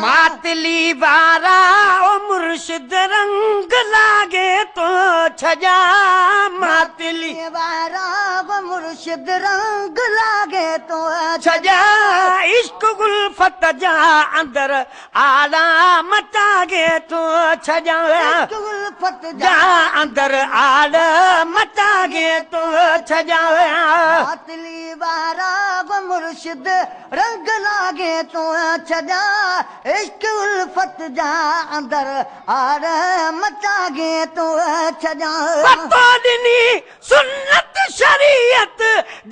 मातली वारा ओ मुर्शिद रंग लागे तो छजा मातली वारा वो मुर्शिद रंग लागे तो छजा इश्क गुल्फत जा अंदर आला मचागे तो छजा गुल्फत जा अंदर आला मचागे तो छजा मातली वारा वो मुर्शिद रंग लागे तो छजा इश्क उल्फत जा अंदर आर मचागे तो छजा बतौनी सुन्नत शरीयत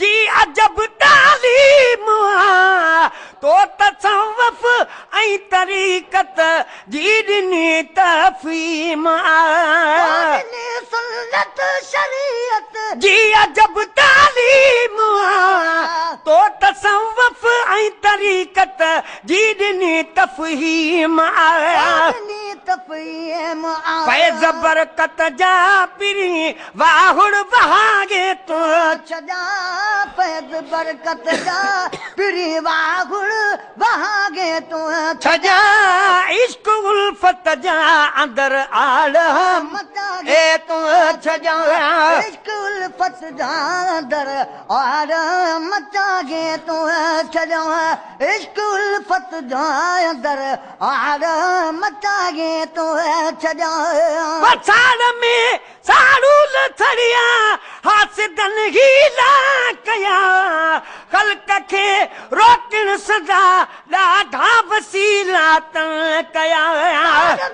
जी अजब तालीम तो तसव्वुफ ऐं तरीक़त जी ॾिनी तफ़हीम सुन्नत शरीयत जी अजब तालीम तो तसव्वुफ ऐं तरीक़त जी ॾिनी तफ़हीम फैज़ बरकत जा पिरी वाहुड़ वहागे तो छजा फैज़ बरकत जा पिरी वाहुड़ वहागे तो छजा इश्क उल्फत जा अंदर आल मचागे ए तो छजा इश्क उल्फत जा अंदर आर मचागे तो छजा इश्क उल्फत जा अंदर आर मचागे तो छजा बसाड़ में साड़ूल थड़िया हासिदन हीला कया खल्क खे रोकण सदा ॾाढा वसीला तन कया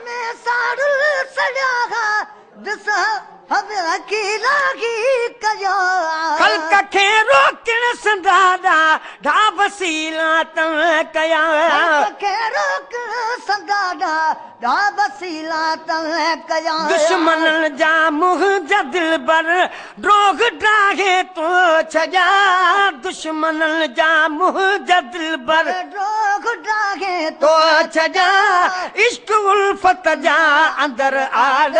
में साड़ूल सड़िया दिस हब अकेला की कया खल्क खे रोकण सदा ॾाढा वसीला तन कया के रोक संदादा दा वसीला तन कया दुश्मनन जा मुंह जा दिलबर ड्रोग डाहे तो छजा दुश्मनन जा मुंह जा दिलबर रोग डागे तो छजा इश्क उल्फत जा अंदर आड़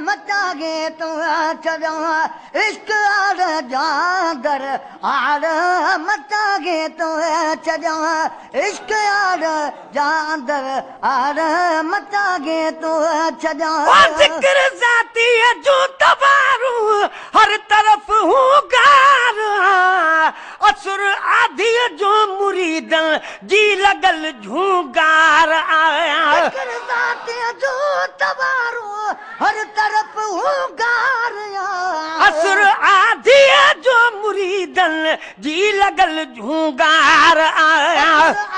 मचागे तो छजा इश्क आड़ जांदर आड़ मचागे तो छजा इश्क आड़ जांदर आड़ मचागे तो छजा जिक्र जाती है जो तबारू हर तरफ हूँ गार असुर आधी जो मुरीदन जी लगल झूगार आया जो तबारू हर तरफ हूँ गार असुर आधी जो मुरीदन जी लगल झूगार आया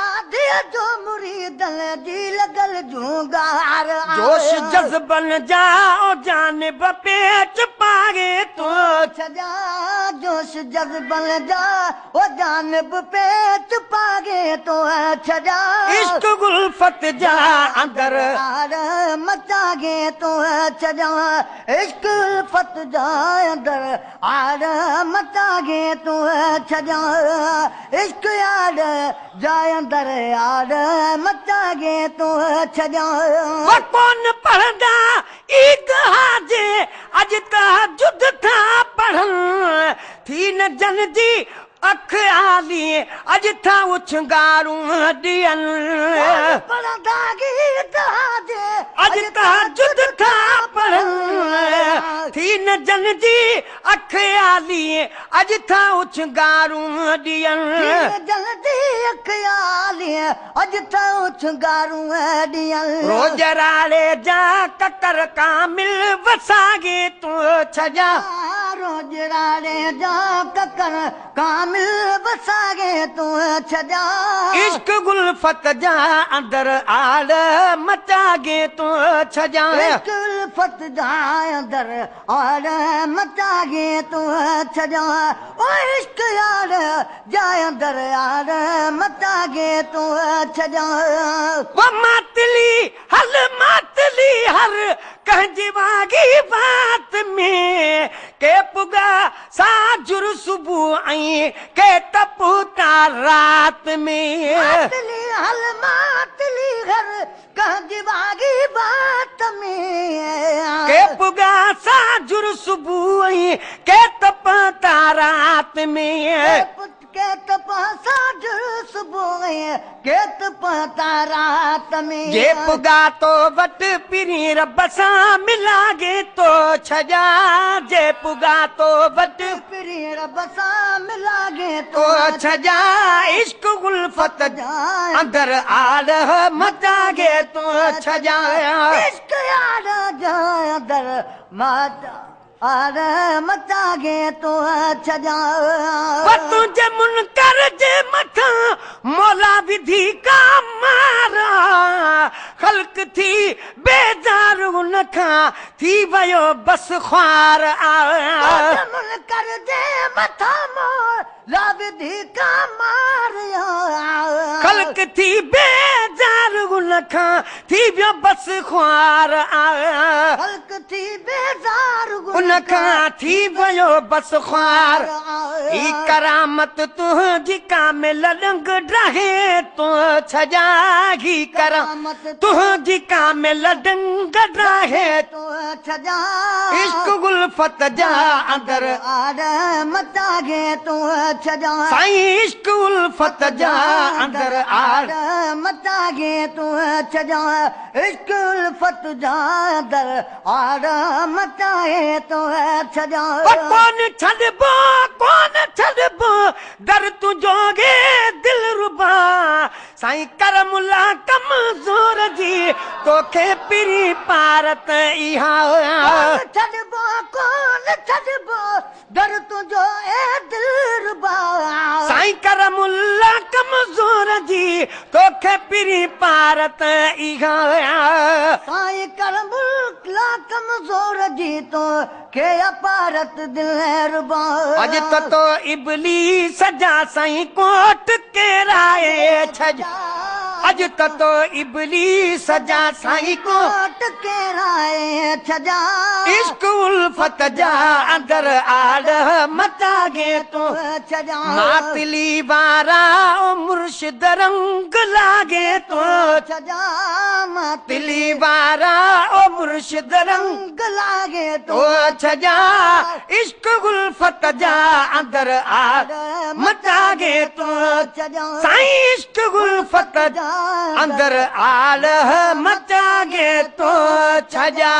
आधे जो मुरीदन जी लगल झूगार जोश जज्बन जाओ जानिब पेच पागे तो छजा जोश जज्बन जा ओ जानिब पेच पागे तो छजा इश्क गुल्फत जा अंदर आर मचागे तो छजा इश्क उल्फत जा अंदर आर मचागे तो छजा इश्क यार जा अंदर आर मचागे तो छजा कौन पढ़ंदा ईद हाजे अज तहजुद था पढ़न थी न जन जी अख आली अज था उछंगारूं ॾियन पढ़ंदा गीत हाजे अज तहजुद था पढ़न थी न जन जी अख आली अज था उछंगारूं ॾियन जल्दी अखयाली अज तो छंगारू दियल रोज राड़े जा कतर कामिल वसागे तू छजा रोज राड़े जा ककर कामिल वसागे तू छजा इश्क गुल्फत जा अंदर आड़ मचागे तू छजा उल्फत जा अंदर और मचागे तू छजा ओ इश्क यार जा अंदर यार मचागे तू छजा वो मातली हर कह जीवागी बात में के पुगा साजुर सुबह आई के तपुता रात में मातली घर कह जीवागी बात में के पुगा साजुर सुबह आई साईं के तपा रात में के तपा साझ सुबुह के तपा रात में जे पुगा तो वट पिरी रब सां मिलागे तो छजा जे पुगा तो वट पिरी रब सां मिलागे तो छजा इश्क उल्फत अंदर आल मचागे तो छजा इश्क यार जा दर माता आर मचागे तो छजा तुझे मुनकर जे मथा मौला विधि का मारा खल्क थी बेजार उन खां थी वयो बस ख्वार मुनकर जे मथा मौला विधि का मारिया खल्क थी बेजार उन खां थी वयो बस ख्वार खल्क थी बेजार उन खां थी वयो बस ख्वार ई करामत तुंहिंजी कामिल रंग ड्राहे तो छजा ही करामत तुंहिंजी कामिल रंग ड्राहे तो छजा इश्क गुल्फत जा अंदर आर मचागे तो छजा साईं इश्क उल्फत जा अंदर आर मचागे तो छजा इश्क उल्फत जा अंदर आर मचाए तो छजा कौन छॾबो दर तुंहिंजोगे दिल रुबा साईं करमुला कमज़ोर जी तोखे पिरी पारत इहा छॾबो कोन छॾबो दर तुंहिंजो ए दिल रुबा साईं करमुला कमज़ोर जी तोखे पिरी पारत इहा साईं करमुला कमज़ोर जी तो के अपारत दिल रुबा अज तो इबली सजा साईं कोट केराए छज अज तो इबली सजा साईं कोट केराए छजा इश्क उल्फत जा अंदर आड़ मचागे तो छजा मातली वारा ओ मुर्शिद रंग लागे तो छजा मातली वारा ओ मुर्शिद रंग लागे तो छजा इश्क उल्फत जा अंदर आड़ मचागे तो छजा साईं इश्क उल्फत अंदर आड़ मचागे तो छजा